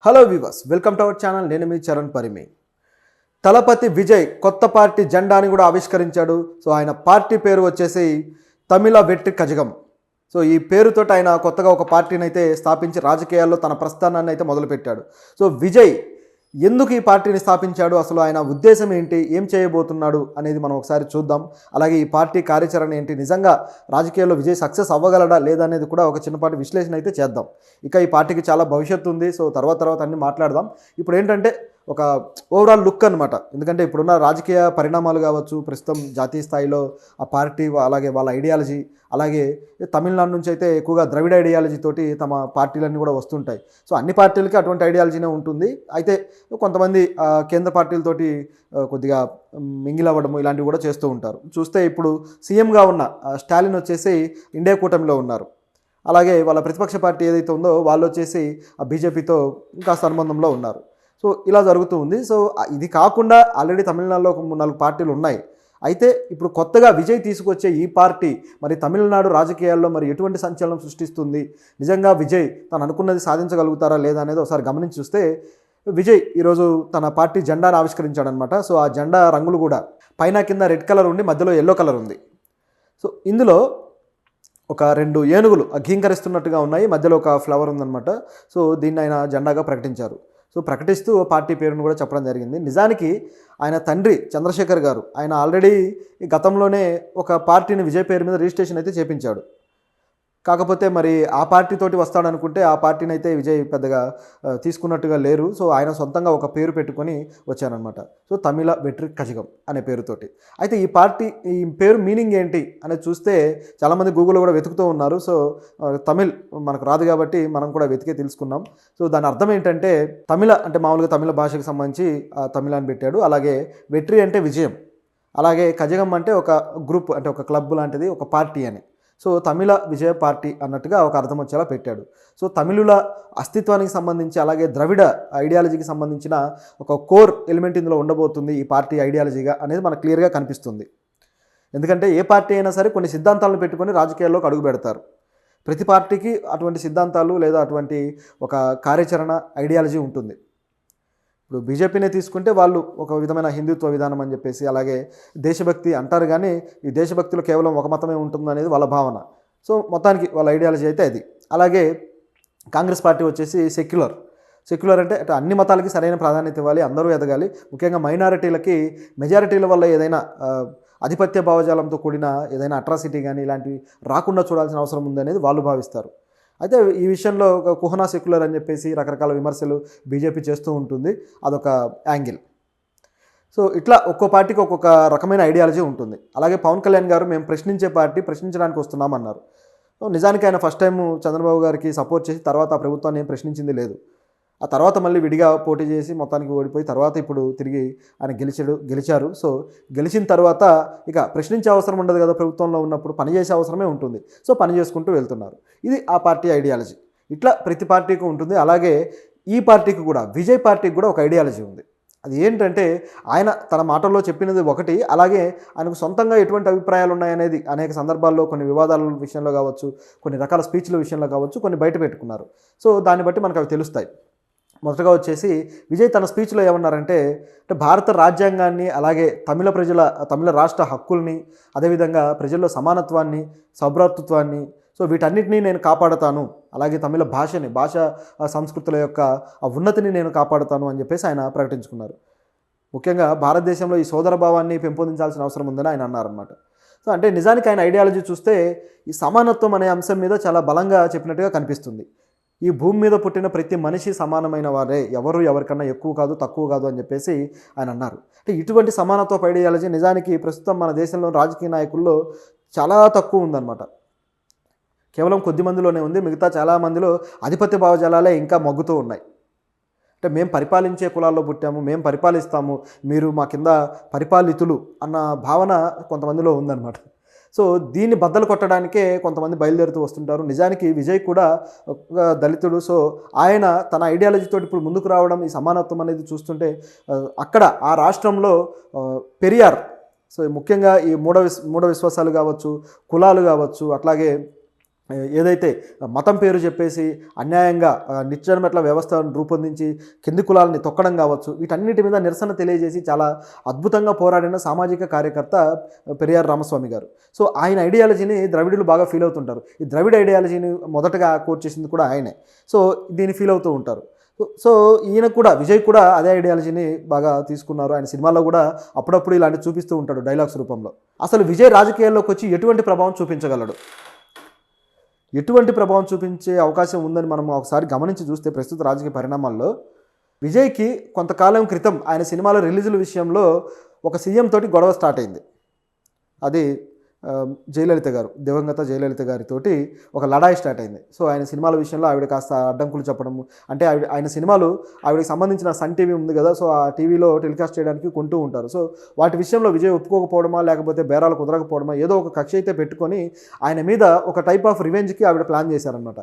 Hello viewers, welcome to our channel. నేను మీ చరణ్ పరిమి. తలపతి విజయ్ కొత్త party జెండాని కూడా ఆవిష్కరించాడు. సో ఆయన పార్టీ పేరు వచ్చేసి తమిళ వెట్రి కజగం. సో ఈ పేరుతోటి ఆయన కొత్తగా ఒక పార్టీని అయితే స్థాపించి రాజకీయాల్లో తన ప్రస్థానాన్ని అయితే మొదలుపెట్టాడు. సో విజయ్ ఎందుకు ఈ పార్టీని స్థాపించాడు, అసలు ఆయన ఉద్దేశం ఏంటి, ఏం చేయబోతున్నాడు అనేది మనం ఒకసారి చూద్దాం. అలాగే ఈ పార్టీ కార్యాచరణ ఏంటి, నిజంగా రాజకీయాల్లో విజయ్ సక్సెస్ అవ్వగలడా లేదా అనేది కూడా ఒక చిన్నపాటి విశ్లేషణ అయితే చేద్దాం. ఇక ఈ పార్టీకి చాలా భవిష్యత్తు ఉంది. సో తర్వాత అన్ని మాట్లాడదాం. ఇప్పుడు ఏంటంటే ఒక ఓవరాల్ లుక్ అనమాట. ఎందుకంటే ఇప్పుడున్న రాజకీయ పరిణామాలు కావచ్చు, ప్రస్తుతం జాతీయ స్థాయిలో ఆ పార్టీ అలాగే వాళ్ళ ఐడియాలజీ, అలాగే తమిళనాడు నుంచి అయితే ఎక్కువగా ద్రవిడ ఐడియాలజీ తోటి తమ పార్టీలన్నీ కూడా వస్తుంటాయి. సో అన్ని పార్టీలకి అటువంటి ఐడియాలజీనే ఉంటుంది. అయితే కొంతమంది కేంద్ర పార్టీలతోటి కొద్దిగా మింగిల్ అవ్వడము ఇలాంటివి కూడా చేస్తూ ఉంటారు. చూస్తే ఇప్పుడు సీఎంగా ఉన్న స్టాలిన్ వచ్చేసి ఇండియా కూటమిలో ఉన్నారు. అలాగే వాళ్ళ ప్రతిపక్ష పార్టీ ఏదైతే ఉందో వాళ్ళు వచ్చేసి ఆ బీజేపీతో కాస్త అనుబంధంలో ఉన్నారు. సో ఇలా జరుగుతూ ఉంది. సో ఇది కాకుండా ఆల్రెడీ తమిళనాడులో ఒక 3-4 పార్టీలు ఉన్నాయి. అయితే ఇప్పుడు కొత్తగా విజయ్ తీసుకొచ్చే ఈ పార్టీ మరి తమిళనాడు రాజకీయాల్లో మరి ఎటువంటి సంచలనం సృష్టిస్తుంది, నిజంగా విజయ్ తను అనుకున్నది సాధించగలుగుతారా లేదా అనేది ఒకసారి గమనించి చూస్తే, విజయ్ ఈరోజు తన పార్టీ జెండాను ఆవిష్కరించాడనమాట. సో ఆ జెండా రంగులు కూడా పైన కింద రెడ్ కలర్ ఉండి మధ్యలో ఎల్లో కలర్ ఉంది. సో ఇందులో ఒక 2 ఏనుగులు అఘీంకరిస్తున్నట్టుగా ఉన్నాయి, మధ్యలో ఒక ఫ్లవర్ ఉందన్నమాట. సో దీన్ని ఆయన జెండాగా ప్రకటించారు. సో ప్రకటిస్తూ పార్టీ పేరును కూడా చెప్పడం జరిగింది. నిజానికి ఆయన తండ్రి చంద్రశేఖర్ గారు ఆయన ఆల్రెడీ గతంలోనే ఒక పార్టీని విజయ్ పేరు మీద రిజిస్ట్రేషన్ అయితే చేపించాడు. కాకపోతే మరి ఆ పార్టీతోటి వస్తాడనుకుంటే ఆ పార్టీని అయితే విజయ్ పెద్దగా తీసుకున్నట్టుగా లేరు. సో ఆయన సొంతంగా ఒక పేరు పెట్టుకొని వచ్చారనమాట. సో తమిళ వెట్రి కజగం అనే పేరుతోటి. అయితే ఈ పేరు మీనింగ్ ఏంటి అనేది చూస్తే చాలామంది గూగుల్లో కూడా వెతుకుతూ ఉన్నారు. సో తమిళ్ మనకు రాదు కాబట్టి మనం కూడా వెతికే తెలుసుకున్నాం. సో దాని అర్థం ఏంటంటే తమిళ అంటే మామూలుగా తమిళ భాషకు సంబంధించి తమిళ అని పెట్టాడు. అలాగే వెట్రి అంటే విజయం, అలాగే కజగం అంటే ఒక గ్రూప్, అంటే ఒక క్లబ్ లాంటిది, ఒక పార్టీ అని. సో తమిళ విజయ పార్టీ అన్నట్టుగా ఒక అర్థం వచ్చేలా పెట్టాడు. సో తమిళుల అస్తిత్వానికి సంబంధించి అలాగే ద్రవిడ ఐడియాలజీకి సంబంధించిన ఒక కోర్ ఎలిమెంట్ ఇందులో ఉండబోతుంది ఈ పార్టీ ఐడియాలజీగా అనేది మనకు క్లియర్గా కనిపిస్తుంది. ఎందుకంటే ఏ పార్టీ అయినా సరే కొన్ని సిద్ధాంతాలను పెట్టుకొని రాజకీయాల్లోకి అడుగు పెడతారు. ప్రతి పార్టీకి అటువంటి సిద్ధాంతాలు లేదా అటువంటి ఒక కార్యాచరణ ఐడియాలజీ ఉంటుంది. ఇప్పుడు బీజేపీనే తీసుకుంటే వాళ్ళు ఒక విధమైన హిందుత్వ విధానం అని చెప్పేసి, అలాగే దేశభక్తి అంటారు, కానీ ఈ దేశభక్తిలో కేవలం ఒక మతమే ఉంటుంది అనేది వాళ్ళ భావన. సో మొత్తానికి వాళ్ళ ఐడియాలజీ అయితే అది. అలాగే కాంగ్రెస్ పార్టీ వచ్చేసి సెక్యులర్ అంటే అన్ని మతాలకి సరైన ప్రాధాన్యత ఇవ్వాలి, అందరూ ఎదగాలి, ముఖ్యంగా మైనారిటీలకి మెజారిటీల వల్ల ఏదైనా ఆధిపత్య భావజాలంతో కూడిన ఏదైనా అట్రాసిటీ కానీ ఇలాంటివి రాకుండా చూడాల్సిన అవసరం ఉందనేది వాళ్ళు భావిస్తారు. అయితే ఈ విషయంలో ఒక కుహనా సెక్యులర్ అని చెప్పేసి రకరకాల విమర్శలు బీజేపీ చేస్తూ ఉంటుంది, అదొక యాంగిల్. సో ఇట్లా ఒక్కో పార్టీకి ఒక్కొక్క రకమైన ఐడియాలజీ ఉంటుంది. అలాగే పవన్ కళ్యాణ్ గారు మేము ప్రశ్నించే పార్టీ, ప్రశ్నించడానికి వస్తున్నామన్నారు. నిజానికి ఆయన ఫస్ట్ టైం చంద్రబాబు గారికి సపోర్ట్ చేసి తర్వాత ఆ ప్రభుత్వాన్ని ఏం ప్రశ్నించింది లేదు. ఆ తర్వాత మళ్ళీ విడిగా పోటీ చేసి మొత్తానికి ఓడిపోయి తర్వాత ఇప్పుడు తిరిగి ఆయన గెలిచారు. సో గెలిచిన తర్వాత ఇక ప్రశ్నించే అవసరం ఉండదు కదా, ప్రభుత్వంలో ఉన్నప్పుడు పనిచేసే అవసరమే ఉంటుంది. సో పని చేసుకుంటూ వెళ్తున్నారు. ఇది ఆ పార్టీ ఐడియాలజీ. ఇట్లా ప్రతి పార్టీకి ఉంటుంది. అలాగే ఈ పార్టీకి కూడా, విజయ్ పార్టీకి కూడా ఒక ఐడియాలజీ ఉంది. అది ఏంటంటే ఆయన తన మాటల్లో చెప్పినది ఒకటి, అలాగే ఆయనకు సొంతంగా ఎటువంటి అభిప్రాయాలు ఉన్నాయనేది అనేక సందర్భాల్లో కొన్ని వివాదాల విషయంలో కావచ్చు, కొన్ని రకాల స్పీచ్ల విషయంలో కావచ్చు, కొన్ని బయట పెట్టుకున్నారు. సో దాన్ని బట్టి మనకు అవి తెలుస్తాయి. మొదటగా వచ్చేసి విజయ్ తన స్పీచ్లో ఏమన్నారంటే, భారత రాజ్యాంగాన్ని, అలాగే తమిళ రాష్ట్ర హక్కుల్ని, అదేవిధంగా ప్రజల్లో సమానత్వాన్ని, సౌభ్రాతృత్వాన్ని, సో వీటన్నిటినీ నేను కాపాడుతాను, అలాగే తమిళ భాష సంస్కృతుల యొక్క ఆ ఉన్నతిని నేను కాపాడుతాను అని చెప్పేసి ఆయన ప్రకటించుకున్నారు. ముఖ్యంగా భారతదేశంలో ఈ సోదర భావాన్ని పెంపొందించాల్సిన అవసరం ఉందని ఆయన అన్నారన్నమాట. సో అంటే నిజానికి ఆయన ఐడియాలజీ చూస్తే ఈ సమానత్వం అనే అంశం మీద చాలా బలంగా చెప్పినట్టుగా కనిపిస్తుంది. ఈ భూమి మీద పుట్టిన ప్రతి మనిషి సమానమైన వారే, ఎవరు ఎవరికన్నా ఎక్కువ కాదు తక్కువ కాదు అని చెప్పేసి ఆయన అన్నారు. అంటే ఇటువంటి సమానత్వ ఐడియాలజీ నిజానికి ప్రస్తుతం మన దేశంలో రాజకీయ నాయకుల్లో చాలా తక్కువ ఉందన్నమాట. కేవలం కొద్ది మందిలోనే ఉంది. మిగతా చాలామందిలో ఆధిపత్య భావజాలాలే ఇంకా మగ్గుతూ ఉన్నాయి. అంటే మేము పరిపాలించే కులాల్లో పుట్టాము, మేము పరిపాలిస్తాము, మీరు మా కింద పరిపాలితులు అన్న భావన కొంతమందిలో ఉందన్నమాట. సో దీన్ని బద్దలు కొట్టడానికే కొంతమంది బయలుదేరుతూ వస్తుంటారు. నిజానికి విజయ్ కూడా ఒక దళితుడు. సో ఆయన తన ఐడియాలజీతో ఇప్పుడు ముందుకు రావడం, ఈ సమానత్వం అనేది చూస్తుంటే అక్కడ ఆ రాష్ట్రంలో పెరియార్, సో ముఖ్యంగా ఈ మూఢ విశ్వాసాలు కావచ్చు, కులాలు కావచ్చు, అట్లాగే ఏదైతే మతం పేరు చెప్పేసి అన్యాయంగా నిచ్చెనమెట్ల వ్యవస్థను రూపొందించి కింది కులాలని తొక్కడం కావచ్చు, వీటన్నిటి మీద నిరసన తెలియజేసి చాలా అద్భుతంగా పోరాడిన సామాజిక కార్యకర్త పెరియార్ రామస్వామి గారు. సో ఆయన ఐడియాలజీని ద్రవిడులు బాగా ఫీల్ అవుతుంటారు. ఈ ద్రవిడ ఐడియాలజీని మొదటగా కోట్ చేసింది కూడా ఆయనే. సో దీన్ని ఫీల్ అవుతూ ఉంటారు. సో ఈయన కూడా, విజయ్ కూడా అదే ఐడియాలజీని బాగా తీసుకున్నారు. ఆయన సినిమాల్లో కూడా అప్పుడప్పుడు ఇలాంటి చూపిస్తూ ఉంటాడు డైలాగ్స్ రూపంలో. అసలు విజయ్ రాజకీయాల్లోకి వచ్చి ఎటువంటి ప్రభావం చూపించగలడు, ఎటువంటి ప్రభావం చూపించే అవకాశం ఉందని మనం ఒకసారి గమనించి చూస్తే ప్రస్తుత రాజకీయ పరిణామాల్లో విజయ్కి కొంతకాలం క్రితం ఆయన సినిమాల రిలీజుల విషయంలో ఒక సీఎం తోటి గొడవ స్టార్ట్ అయింది. అది జయలలిత గారు, దివంగత జయలలిత గారితోటి ఒక లడాయి స్టార్ట్ అయింది. సో ఆయన సినిమాల విషయంలో ఆవిడ కాస్త అడ్డంకులు చెప్పడము, అంటే ఆయన సినిమాలు ఆవిడకి సంబంధించిన సన్ టీవీ ఉంది కదా, సో ఆ టీవీలో టెలికాస్ట్ చేయడానికి కొంటూ ఉంటారు. సో వాటి విషయంలో విజయ్ ఒప్పుకోకపోవడమా, లేకపోతే బేరాలు కుదరకపోవడమా, ఏదో ఒక కక్ష అయితే పెట్టుకొని ఆయన మీద ఒక టైప్ ఆఫ్ రివెంజ్కి ఆవిడ ప్లాన్ చేశారనమాట.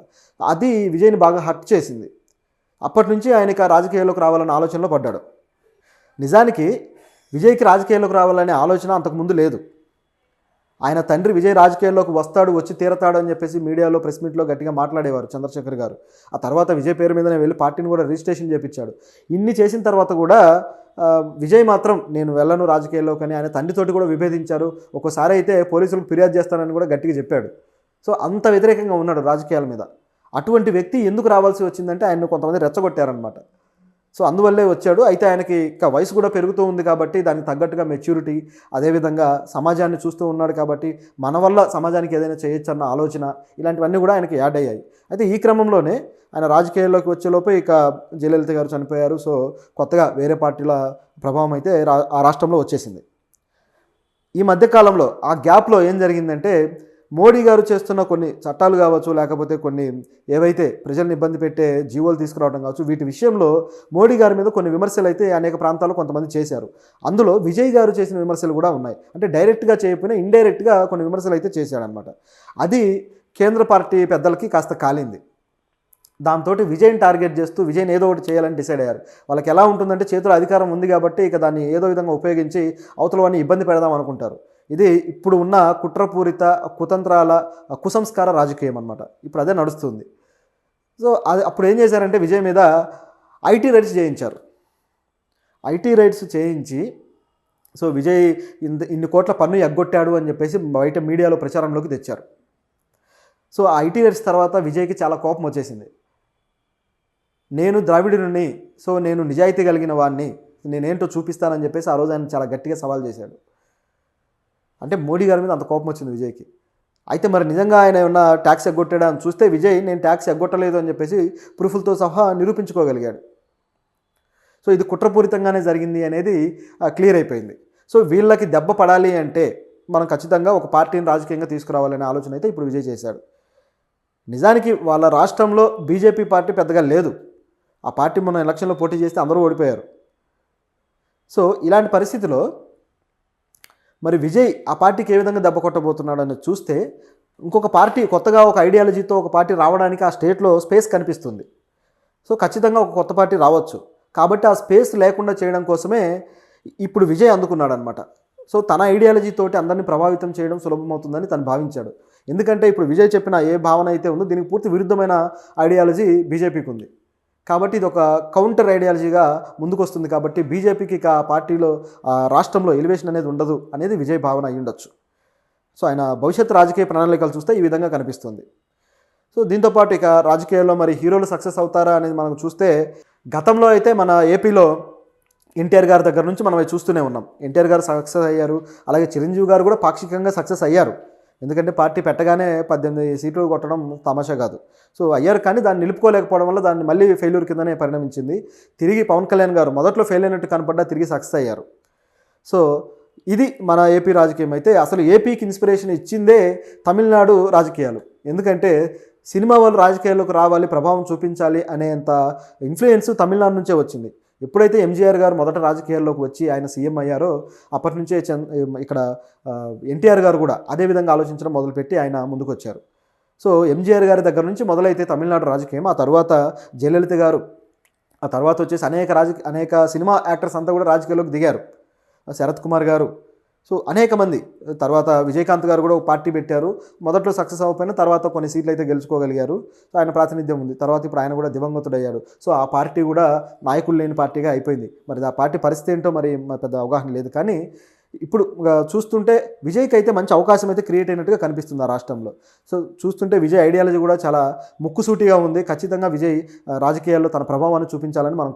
అది విజయ్ని బాగా హర్ట్ చేసింది. అప్పటి నుంచి ఆయనకి ఆ రాజకీయాల్లోకి రావాలన్న ఆలోచనలో పడ్డాడు. నిజానికి విజయ్కి రాజకీయాల్లోకి రావాలనే ఆలోచన అంతకుముందు లేదు. ఆయన తండ్రి విజయ్ రాజకీయాల్లోకి వస్తాడు, వచ్చి తీరతాడు అని చెప్పేసి మీడియాలో ప్రెస్ మీట్లో గట్టిగా మాట్లాడేవారు చంద్రశేఖర్ గారు. ఆ తర్వాత విజయ్ పేరు మీదనే వెళ్ళి పార్టీని కూడా రిజిస్ట్రేషన్ చేయించాడు. ఇన్ని చేసిన తర్వాత కూడా విజయ్ మాత్రం నేను వెళ్ళను రాజకీయాల్లోకి అని ఆయన తండ్రితోటి కూడా విభేదించారు. ఒక్కోసారి అయితే పోలీసులకు ఫిర్యాదు చేస్తానని కూడా గట్టిగా చెప్పాడు. సో అంత వ్యతిరేకంగా ఉన్నాడు రాజకీయాల మీద. అటువంటి వ్యక్తి ఎందుకు రావాల్సి వచ్చిందంటే ఆయన్ని కొంతమంది రెచ్చగొట్టారనమాట. సో అందువల్లే వచ్చాడు. అయితే ఆయనకి ఇంకా వయసు కూడా పెరుగుతూ ఉంది కాబట్టి దానికి తగ్గట్టుగా మెచ్యూరిటీ, అదేవిధంగా సమాజాన్ని చూస్తూ ఉన్నాడు కాబట్టి మన వల్ల సమాజానికి ఏదైనా చేయొచ్చు అన్న ఆలోచన, ఇలాంటివన్నీ కూడా ఆయనకి యాడ్ అయ్యాయి. అయితే ఈ క్రమంలోనే ఆయన రాజకీయాల్లోకి వచ్చేలోపు ఇక జయలలిత గారు చనిపోయారు. సో కొత్తగా వేరే పార్టీల ప్రభావం అయితే ఆ రాష్ట్రంలో వచ్చేసింది. ఈ మధ్యకాలంలో ఆ గ్యాప్లో ఏం జరిగిందంటే మోడీ గారు చేస్తున్న కొన్ని చట్టాలు కావచ్చు, లేకపోతే కొన్ని ఏవైతే ప్రజల్ని ఇబ్బంది పెట్టే జీవోలు తీసుకురావడం కావచ్చు, వీటి విషయంలో మోడీ గారి మీద కొన్ని విమర్శలు అయితే అనేక ప్రాంతాల్లో కొంతమంది చేశారు. అందులో విజయ్ గారు చేసిన విమర్శలు కూడా ఉన్నాయి. అంటే డైరెక్ట్గా చేయకపోయినా ఇండైరెక్ట్గా కొన్ని విమర్శలు అయితే చేశాడనమాట. అది కేంద్ర పార్టీ పెద్దలకి కాస్త కాలింది. దాంతో విజయ్ని టార్గెట్ చేస్తూ విజయ్ని ఏదో ఒకటి చేయాలని డిసైడ్ అయ్యారు. వాళ్ళకి ఎలా ఉంటుందంటే చేతిలో అధికారం ఉంది కాబట్టి ఇక దాన్ని ఏదో విధంగా ఉపయోగించి అవతల వాడిని ఇబ్బంది పెడదాం అనుకుంటారు. ఇది ఇప్పుడు ఉన్న కుట్రపూరిత కుతంత్రాల కుసంస్కార రాజకీయం అనమాట. ఇప్పుడు అదే నడుస్తుంది. సో అది అప్పుడు ఏం చేశారంటే విజయ్ మీద ఐటీ రైట్స్ చేయించారు. ఐటీ రైట్స్ చేయించి సో విజయ్ ఇన్ని కోట్ల పన్ను ఎగ్గొట్టాడు అని చెప్పేసి బయట మీడియాలో ప్రచారంలోకి తెచ్చారు. సో ఆ ఐటీ రైట్స్ తర్వాత విజయ్కి చాలా కోపం వచ్చేసింది. నేను ద్రావిడుని, సో నేను నిజాయితీ కలిగిన వాడిని, నేనేంటో చూపిస్తానని చెప్పేసి ఆ రోజు ఆయన చాలా గట్టిగా సవాల్ చేశాడు. అంటే మోడీ గారి మీద అంత కోపం వచ్చింది విజయ్కి. అయితే మరి నిజంగా ఆయన ఏమన్నా ట్యాక్స్ ఎగ్గొట్టాడా అని చూస్తే విజయ్ నేను ట్యాక్స్ ఎగ్గొట్టలేదు అని చెప్పేసి ప్రూఫ్లతో సహా నిరూపించుకోగలిగాడు. సో ఇది కుట్రపూరితంగానే జరిగింది అనేది క్లియర్ అయిపోయింది. సో వీళ్ళకి దెబ్బ పడాలి అంటే మనం ఖచ్చితంగా ఒక పార్టీని రాజకీయంగా తీసుకురావాలనే ఆలోచన అయితే ఇప్పుడు విజయ్ చేశాడు. నిజానికి వాళ్ళ రాష్ట్రంలో బీజేపీ పార్టీ పెద్దగా లేదు. ఆ పార్టీ మొన్న ఎలక్షన్లో పోటీ చేస్తే అందరూ ఓడిపోయారు. సో ఇలాంటి పరిస్థితిలో మరి విజయ్ ఆ పార్టీకి ఏ విధంగా దెబ్బ కొట్టబోతున్నాడు అని చూస్తే ఇంకొక పార్టీ కొత్తగా ఒక ఐడియాలజీతో ఒక పార్టీ రావడానికి ఆ స్టేట్లో స్పేస్ కనిపిస్తుంది. సో ఖచ్చితంగా ఒక కొత్త పార్టీ రావచ్చు. కాబట్టి ఆ స్పేస్ లేకుండా చేయడం కోసమే ఇప్పుడు విజయ్ అందుకున్నాడు అనమాట. సో తన ఐడియాలజీతోటి అందరినీ ప్రభావితం చేయడం సులభమవుతుందని తను భావించాడు. ఎందుకంటే ఇప్పుడు విజయ్ చెప్పిన ఏ భావన అయితే ఉందో దీనికి పూర్తి విరుద్ధమైన ఐడియాలజీ బీజేపీకి ఉంది. కాబట్టి ఇది ఒక కౌంటర్ ఐడియాలజీగా ముందుకు వస్తుంది. కాబట్టి బీజేపీకి ఇక పార్టీలో రాష్ట్రంలో ఎలివేషన్ అనేది ఉండదు అనేది విజయ్ భావన అయి ఉండొచ్చు. సో ఆయన భవిష్యత్ రాజకీయ ప్రణాళికలు చూస్తే ఈ విధంగా కనిపిస్తుంది. సో దీంతోపాటు ఇక రాజకీయాల్లో మరి హీరోలు సక్సెస్ అవుతారా అనేది మనం చూస్తే గతంలో అయితే మన ఏపీలో ఎన్టీఆర్ గారి దగ్గర నుంచి మనం చూస్తూనే ఉన్నాం. ఎన్టీఆర్ గారు సక్సెస్ అయ్యారు, అలాగే చిరంజీవి గారు కూడా పాక్షికంగా సక్సెస్ అయ్యారు. ఎందుకంటే పార్టీ పెట్టగానే 18 సీట్లు కొట్టడం తమాషా కాదు. సో అయ్యారు, కానీ దాన్ని నిలుపుకోలేకపోవడం వల్ల దాన్ని మళ్ళీ ఫెయిల్యూర్ కిందనే పరిణమించింది. తిరిగి పవన్ కళ్యాణ్ గారు మొదట్లో ఫెయిల్ అయినట్టు కనపడ్డా తిరిగి సక్సెస్ అయ్యారు. సో ఇది మన ఏపీ రాజకీయం. అయితే అసలు ఏపీకి ఇన్స్పిరేషన్ ఇచ్చిందే తమిళనాడు రాజకీయాలు. ఎందుకంటే సినిమా వాళ్ళు రాజకీయాల్లోకి రావాలి, ప్రభావం చూపించాలి అనేంత ఇన్ఫ్లుయెన్స్ తమిళనాడు నుంచే వచ్చింది. ఎప్పుడైతే ఎంజీఆర్ గారు మొదట రాజకీయాల్లోకి వచ్చి ఆయన సీఎం అయ్యారో అప్పటి నుంచే ఇక్కడ ఎన్టీఆర్ గారు కూడా అదేవిధంగా ఆలోచించడం మొదలుపెట్టి ఆయన ముందుకు వచ్చారు. సో ఎంజీఆర్ గారి దగ్గర నుంచి మొదలైతే తమిళనాడు రాజకీయం, ఆ తర్వాత జయలలిత గారు, ఆ తర్వాత వచ్చేసి అనేక సినిమా యాక్టర్స్ అంతా కూడా రాజకీయాల్లోకి దిగారు. శరత్ కుమార్ గారు, సో అనేక మంది తర్వాత విజయకాంత్ గారు కూడా ఒక పార్టీ పెట్టారు. మొదట్లో సక్సెస్ అవ్వకపోయినా తర్వాత కొన్ని సీట్లు అయితే గెలుచుకోగలిగారు. సో ఆయన ప్రాతినిధ్యం ఉంది. తర్వాత ఇప్పుడు ఆయన కూడా దివంగతుడయ్యాడు. సో ఆ పార్టీ కూడా నాయకులు లేని పార్టీగా అయిపోయింది. మరి ఆ పార్టీ పరిస్థితి ఏంటో మరి పెద్ద అవగాహన లేదు. కానీ ఇప్పుడు చూస్తుంటే విజయ్కి అయితే మంచి అవకాశం అయితే క్రియేట్ అయినట్టుగా కనిపిస్తుంది ఆ రాష్ట్రంలో. సో చూస్తుంటే విజయ్ ఐడియాలజీ కూడా చాలా ముక్కుసూటిగా ఉంది. ఖచ్చితంగా విజయ్ రాజకీయాల్లో తన ప్రభావాన్ని చూపించాలని మనం